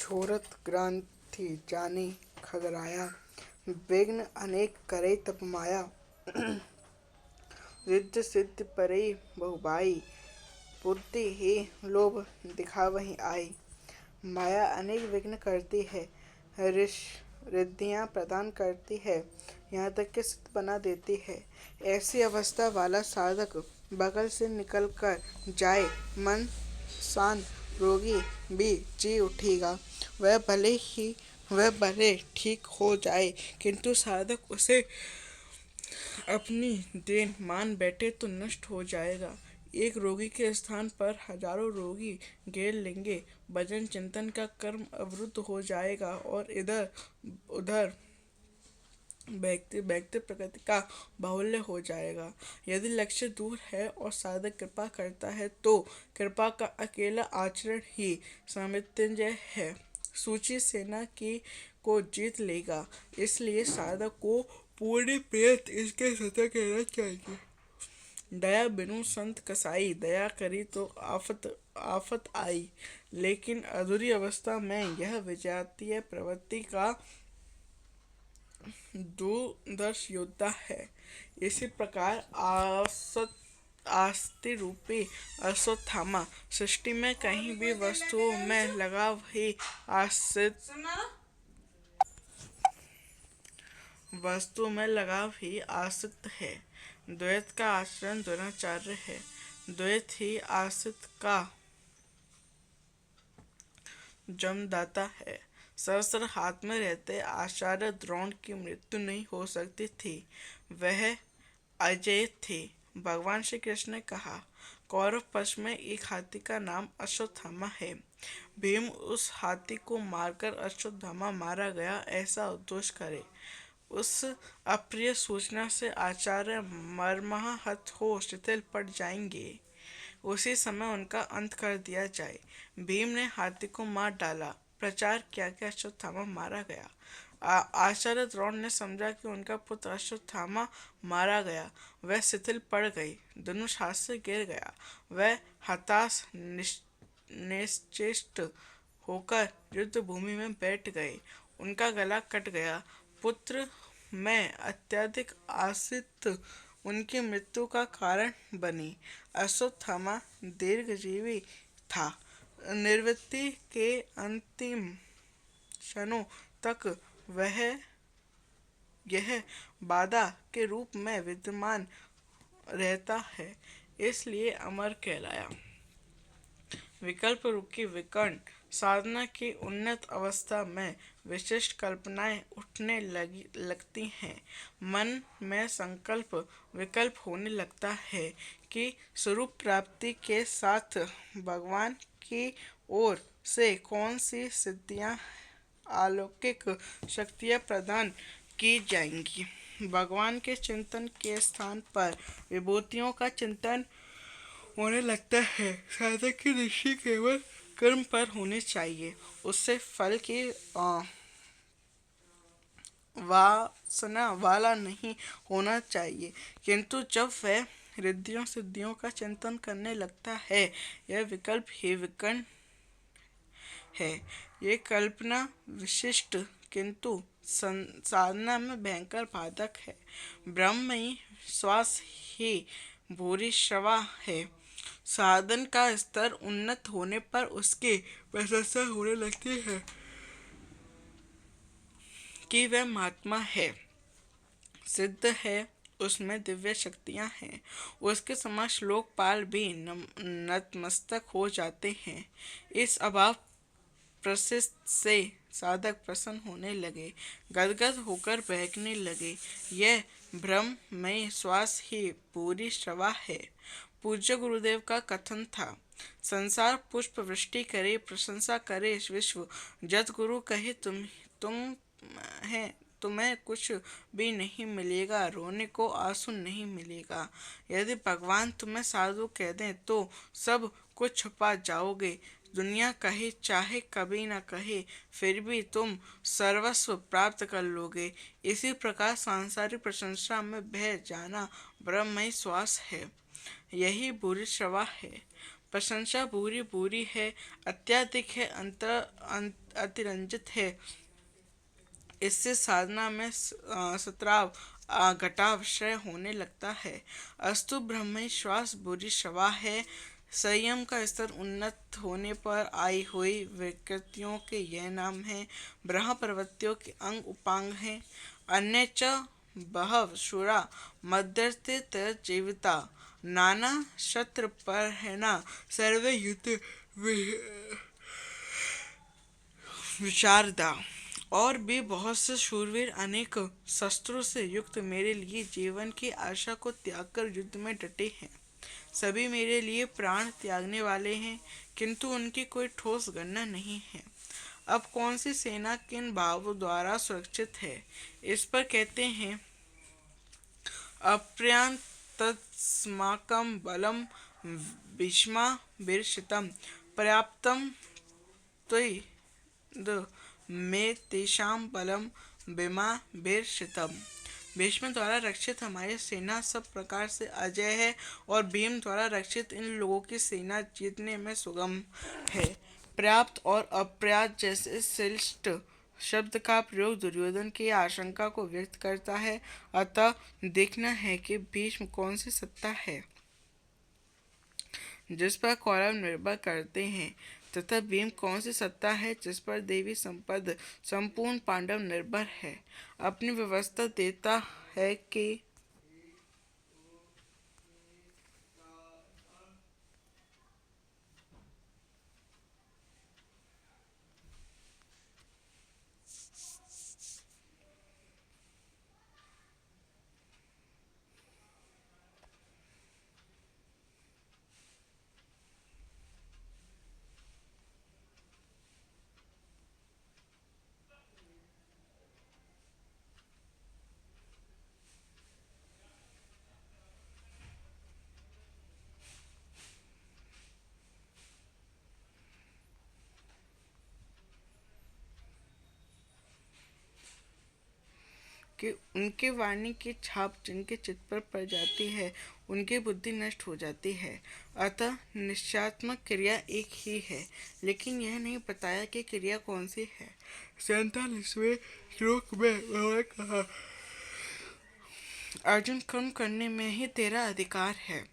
छोरत ग्रंथि जानी खगराया। विघ्न अनेक करे तप माया। रिद्धि सिद्धि परई बहुबाई। बुद्धि ही लोभ दिखावही आई। माया अनेक विघ्न करती है। रिद्धियाँ प्रदान करती है। यहाँ तक कि सिद्ध बना देती है। ऐसी अवस्था वाला साधक बगल से निकल कर जाए, मन शांत रोगी भी जी उठेगा। वह भले ठीक हो जाए, किंतु साधक उसे अपनी देन मान बैठे तो नष्ट हो जाएगा। एक रोगी के स्थान पर हजारों रोगी घेर लेंगे। भजन चिंतन का कर्म अवरुद्ध हो जाएगा और इधर उधर व्यक्ति प्रकृति का बाहुल्य हो जाएगा। यदि लक्ष्य दूर है और साधक कृपा करता है तो कृपा का अकेला आचरण ही सामृत्युंजय है, सूची सेना की को जीत लेगा। इसलिए साधक को पूर्ण प्रयत्न इसके सतर्क रहना चाहिए। दया बिनु संत कसाई। दया करी तो आफत आई। लेकिन अधूरी अवस्था में यह विजातीय प्रवृत्ति का दूरदर्श योद्धा है। इसी प्रकार आस्ति रूपी अश्वत्थामा सृष्टि में कहीं भी वस्तुओं में लगाव ही आश्रित है। द्वैत का आचरण द्रोणाचार्य है। द्वैत ही आश्रित का जन्मदाता है। शस्त्र हाथ में रहते आचार्य द्रोण की मृत्यु नहीं हो सकती थी। वह अजेय थे। भगवान श्री कृष्ण ने कहा, कौरव पक्ष में एक हाथी का नाम अश्वत्थामा है। भीम उस हाथी को मारकर अश्वत्थामा मारा गया ऐसा उद्घोष करे। उस अप्रिय सूचना से आचार्य मर्माहत हो शिथिल पड़ जाएंगे। उसी समय उनका अंत कर दिया जाए। भीम ने हाथी को मार डाला। प्रचार किया कि अश्वत्थामा मारा गया। आचार्य द्रोण ने समझा कि उनका पुत्र अश्वत्थामा मारा गया। वह शिथिल पड़ गई। धनुष हाथ से गिर गया। वह हताश निश्चेष्ट होकर युद्ध भूमि में बैठ गए। उनका गला कट गया। पुत्र में अत्यधिक आसक्त उनकी मृत्यु का कारण बनी। अश्वत्थामा दीर्घजीवी था। निवृत्ति के अंतिम क्षणों तक वह यह बाधा के रूप में विद्यमान रहता है, इसलिए अमर कहलाया। विकल्प रूपी विकर्ण साधना की उन्नत अवस्था में विशिष्ट कल्पनाएं उठने लगती हैं। मन में संकल्प विकल्प होने लगता है कि स्वरूप प्राप्ति के साथ भगवान की ओर से कौन सी सिद्धियां अलौकिक शक्तियां प्रदान की जाएंगी। भगवान के चिंतन के स्थान पर विभूतियों का चिंतन होने लगता है। साधक की दृष्टि केवल कर्म पर होनी चाहिए। उससे फल की वासना वाला नहीं होना चाहिए। किंतु जब वह रिद्धियों सिद्धियों का चिंतन करने लगता है, यह विकल्प ही विकर्ण है। ये कल्पना विशिष्ट किंतु साधना में भयंकर बाधक है। ब्रह्ममयी श्वास ही भूरी श्रवा है। साधन का स्तर उन्नत होने पर उसकी प्रशंसा होने लगती है कि वह महात्मा है, सिद्ध है, उसमें दिव्य शक्तियां हैं। उसके समक्ष लोकपाल भी नतमस्तक हो जाते हैं। इस अभाव प्रसिद्ध से साधक प्रसन्न होने लगे, गदगद होकर बहकने लगे। यह ब्रह्ममय श्वास ही पूरी श्रवा है। पूज्य गुरुदेव का कथन था, संसार पुष्प वृष्टि करे, प्रशंसा करे विश्व, जत गुरु कहे तुम्हें कुछ भी नहीं मिलेगा, रोने को आंसू नहीं मिलेगा। यदि भगवान तुम्हें साधु कह दें तो सब कुछ छुपा जाओगे। दुनिया कहे चाहे कभी न कहे, फिर भी तुम सर्वस्व प्राप्त कर लोगे। इसी प्रकार सांसारिक प्रशंसा में बह जाना ब्रह्ममय श्वास है। यही बुरी श्रवा है। प्रशंसा बुरी बुरी है, अत्यधिक है, अतिरंजित है। इससे साधना में सत्राव घटाव क्षय होने लगता है। अस्तु ब्रह्म श्वास बुरी शवा है। संयम का स्तर उन्नत होने पर आई हुई विकृतियों के यह नाम है। ब्रह्म प्रवृत्तियों के अंग उपांग हैं। अन्य च बहव शुरा मध्यस्थे जीविता नाना शस्त्र पर है ना सर्वे युद्ध विशारदा। और भी बहुत से शूरवीर अनेक शस्त्रों से युक्त मेरे लिए जीवन की आशा को त्याग कर युद्ध में डटे हैं। सभी मेरे लिए प्राण त्यागने वाले हैं, किंतु उनकी कोई ठोस गणना नहीं है। अब कौन सी सेना किन भावों द्वारा सुरक्षित है, इस पर कहते हैं अप्रयान्तस्माकं बलं भीष्माभिरक्षितं पर्याप्तं त्वयि में तेषां बलम भीमाभिरक्षितम्। भीष्म द्वारा रक्षित हमारी सेना सब प्रकार से अजय है और भीम द्वारा रक्षित इन लोगों की सेना जीतने में सुगम है। पर्याप्त और अपर्याप्त जैसे श्रेष्ठ शब्द का प्रयोग दुर्योधन की आशंका को व्यक्त करता है। अतः देखना है कि भीष्म कौन सी सत्ता है जिस पर कौरव निर्भर करते हैं, तथा भीम कौन सी सत्ता है जिस पर देवी संपद संपूर्ण पांडव निर्भर है। अपनी व्यवस्था देता है कि उनके वाणी की छाप जिनके चित्त पर पड़ जाती है, उनकी बुद्धि नष्ट हो जाती है। अतः निश्चयात्मक क्रिया एक ही है, लेकिन यह नहीं बताया कि क्रिया कौन सी है। 47वें श्लोक में उन्होंने कहा, अर्जुन, कर्म करने में ही तेरा अधिकार है,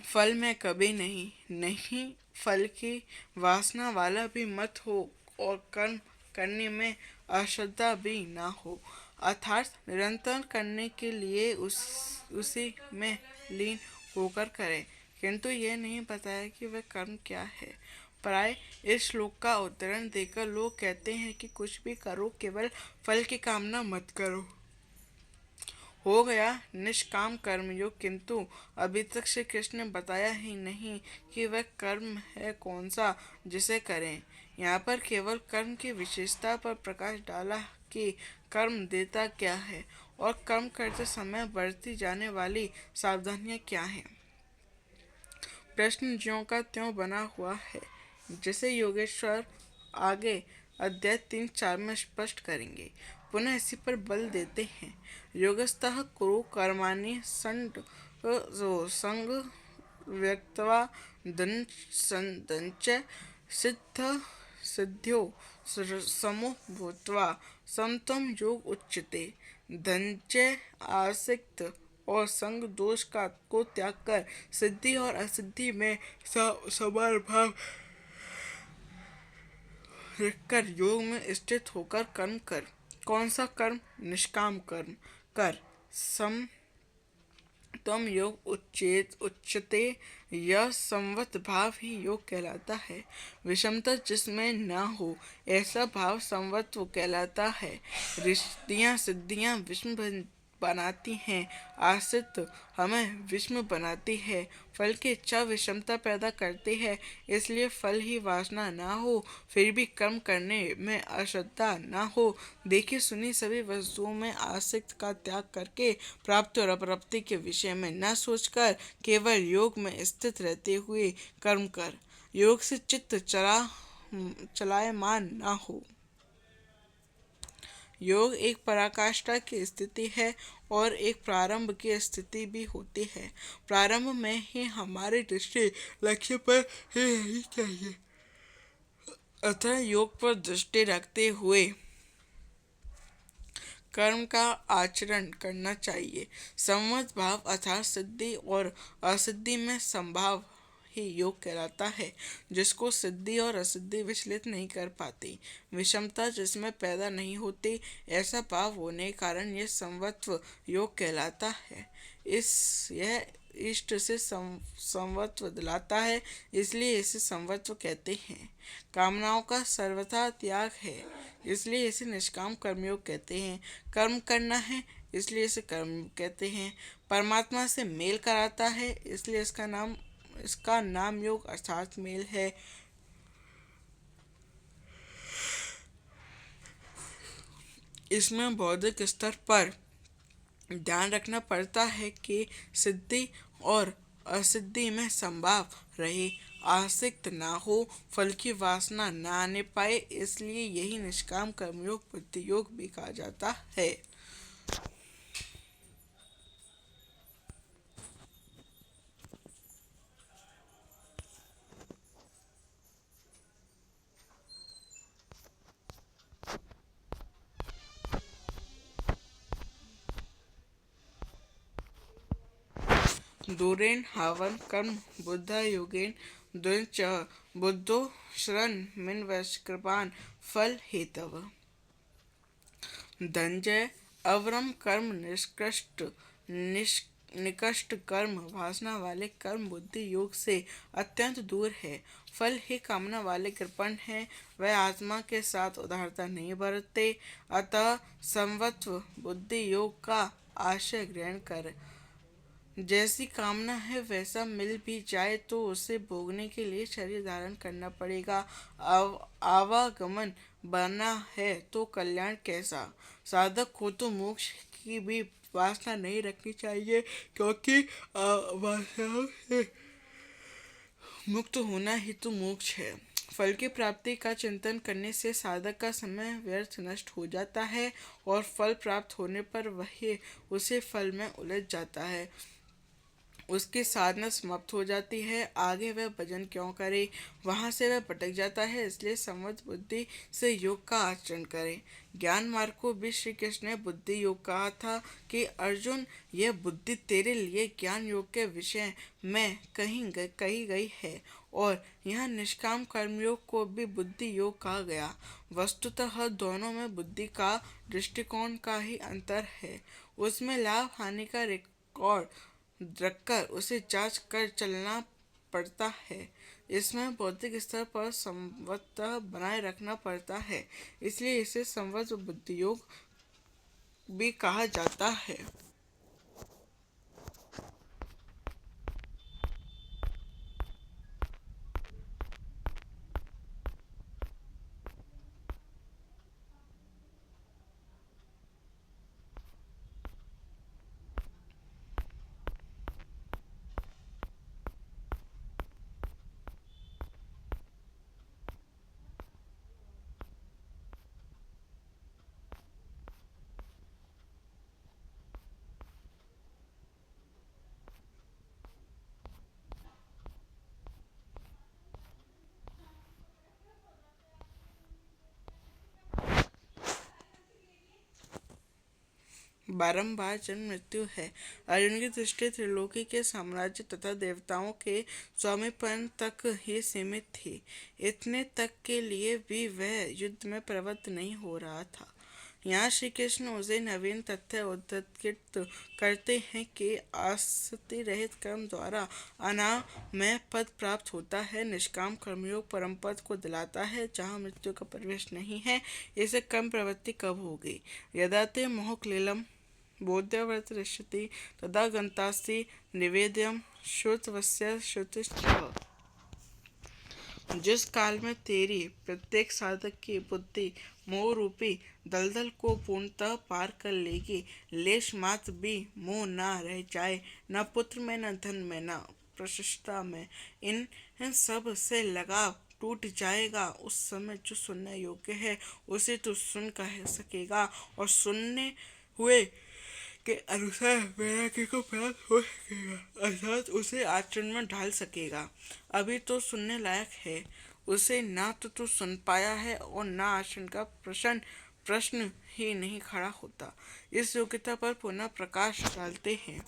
फल में कभी नहीं। नहीं फल की वासना वाला भी मत हो और कर्म करने में अश्रद्धा भी ना हो, अर्थात निरंतर करने के लिए उसी में लीन होकर करें। किंतु यह नहीं बताया कि वह कर्म क्या है। प्राय इस श्लोक का उदाहरण देकर लोग कहते हैं कि कुछ भी करो, केवल फल की कामना मत करो। हो गया निष्काम कर्मयोग, किंतु अभी तक श्री कृष्ण ने बताया ही नहीं कि वह कर्म है कौन सा जिसे करें। यहाँ पर केवल कर्म की विशेषता पर प्रकाश डाला कि कर्म देता क्या है और कर्म करते समय बरती जाने वाली सावधानियाँ क्या हैं। प्रश्न ज्यों का त्यों बना हुआ है, जिसे योगेश्वर आगे अध्याय 3-4 में स्पष्ट करेंगे। पुनः इसी पर बल देते हैं, योगस्थः कुरु कर्माणि संग व्यक्त्वा दंच सिद्ध सिद्ध्यो समो भूत्वा समत्वं योग उच्यते। धनंजय आसक्त और संग दोष का को त्याग कर सिद्धि और असिद्धि में समान भाव रखकर योग में स्थित होकर कर्म कर। कौन सा कर्म? निष्काम कर्म कर। सम तम योग उच्चते, यह संवत भाव ही योग कहलाता है। विषमता जिसमें न हो ऐसा भाव संवत्व कहलाता है। रिद्धियाँ सिद्धियाँ विषम बनाती हैं, आश्रित हमें विषम बनाती है। फल की इच्छा विषमता पैदा करती है, इसलिए फल ही वासना ना हो, फिर भी कर्म करने में अश्रद्धा ना हो। देखी सुनी सभी वस्तुओं में आसक्त का त्याग करके प्राप्ति और अप्राप्ति के विषय में न सोचकर केवल योग में स्थित रहते हुए कर्म कर। योग से चित्त चलायमान ना हो। योग एक पराकाष्ठा की स्थिति है और एक प्रारंभ की स्थिति भी होती है। प्रारंभ में ही हमारी दृष्टि लक्ष्य पर ही रहनी चाहिए, अतः योग पर दृष्टि रखते हुए कर्म का आचरण करना चाहिए। संवत भाव अर्थात सिद्धि और असिद्धि में संभाव ही योग कहलाता है, जिसको सिद्धि और असिद्धि विचलित नहीं कर पाती, विषमता जिसमें पैदा नहीं होती, ऐसा भाव होने के कारण यह संवत्व योग कहलाता है। यह इष्ट से संवत्व दिलाता है, इसलिए इसे संवत्व कहते हैं। कामनाओं का सर्वथा त्याग है, इसलिए इसे निष्काम कर्मयोग कहते हैं। कर्म करना है, इसलिए इसे कर्म कहते हैं। परमात्मा से मेल कराता है, इसलिए इसका नाम योग अर्थात मेल है। इसमें बौद्धिक स्तर पर ध्यान रखना पड़ता है कि सिद्धि और असिद्धि में संभाव रहे, आसक्त ना हो, फल की वासना ना आने पाए, इसलिए यही निष्काम कर्मयोग बुद्धि योग भी कहा जाता है। दूरेन हावन कर्म बुद्धा योगेन दुच बुद्धो शरण मिन वैष्कृपान फल हेतव। धनंजय अवरम कर्म निकृष्ट कर्म वासना वाले कर्म बुद्धि योग से अत्यंत दूर है। फल ही कामना वाले कृपण है, वह आत्मा के साथ उदारता नहीं बरतते, अतः संवत्व बुद्धि योग का आशय ग्रहण कर। जैसी कामना है वैसा मिल भी जाए तो उसे भोगने के लिए शरीर धारण करना पड़ेगा। आवागमन बना है तो कल्याण कैसा। साधक को तो मोक्ष की भी वासना नहीं रखनी चाहिए, क्योंकि वासनाओं से मुक्त होना ही तो मोक्ष है। फल की प्राप्ति का चिंतन करने से साधक का समय व्यर्थ नष्ट हो जाता है और फल प्राप्त होने पर वही उसे फल में उलझ जाता है, उसकी साधना समाप्त हो जाती है, आगे वह भजन क्यों करे, वहां से वह भटक जाता है। इसलिए संवत बुद्धि से योग का आचरण करे। ज्ञान मार्ग को भी श्री कृष्ण ने बुद्धि योग कहा था कि अर्जुन, यह बुद्धि तेरे लिए ज्ञान योग के विषय में कही गई है, और यह निष्काम कर्मयोग को भी बुद्धि योग कहा गया। वस्तुतः दोनों में बुद्धि का दृष्टिकोण का ही अंतर है, उसमें लाभ हानि का रिकॉर्ड रखकर उसे जांच कर चलना पड़ता है, इसमें बौद्धिक स्तर पर संवत बनाए रखना पड़ता है, इसलिए इसे संवत बुद्धि योग भी कहा जाता है। बारंबार जन्म मृत्यु है। अर्जुन की दृष्टि त्रिलोकी के साम्राज्य तथा देवताओं के स्वामीपन तक ही सीमित थी। इतने तक के लिए भी वह युद्ध में प्रवृत्त नहीं हो रहा था। यहाँ श्री कृष्ण उसे नवीन तथ्य उद्धृत करते हैं कि आसक्ति रहित कर्म द्वारा अनामय पद प्राप्त होता है। निष्काम कर्मयोग परम पद को दिलाता है, जहाँ मृत्यु का प्रवेश नहीं है। इसे कर्म प्रवृत्ति कब होगी? यदा ते मोह क्लीलम बोध्यव्रतरिष्यति तदा गन्तासि निवेद्यम श्रुतवस्य श्रुतिश्च। जिस काल में तेरी प्रत्येक साधक की बुद्धि मोह रूपी दलदल को पूर्णतः पार कर लेगी, लेश मात्र भी मोह न रह जाए, न पुत्र में, न धन में, न प्रशस्ता में, इन सब से लगाव टूट जाएगा, उस समय जो सुनने योग्य है उसे तो सुन कह सकेगा और सुनने हुए के अनुसार वैराग्य को प्राप्त हो सकेगा, अर्थात उसे आचरण में ढाल सकेगा। अभी तो सुनने लायक है, उसे ना तो सुन पाया है और ना आचरण का प्रश्न ही नहीं खड़ा होता। इस योग्यता पर पुनः प्रकाश डालते हैं।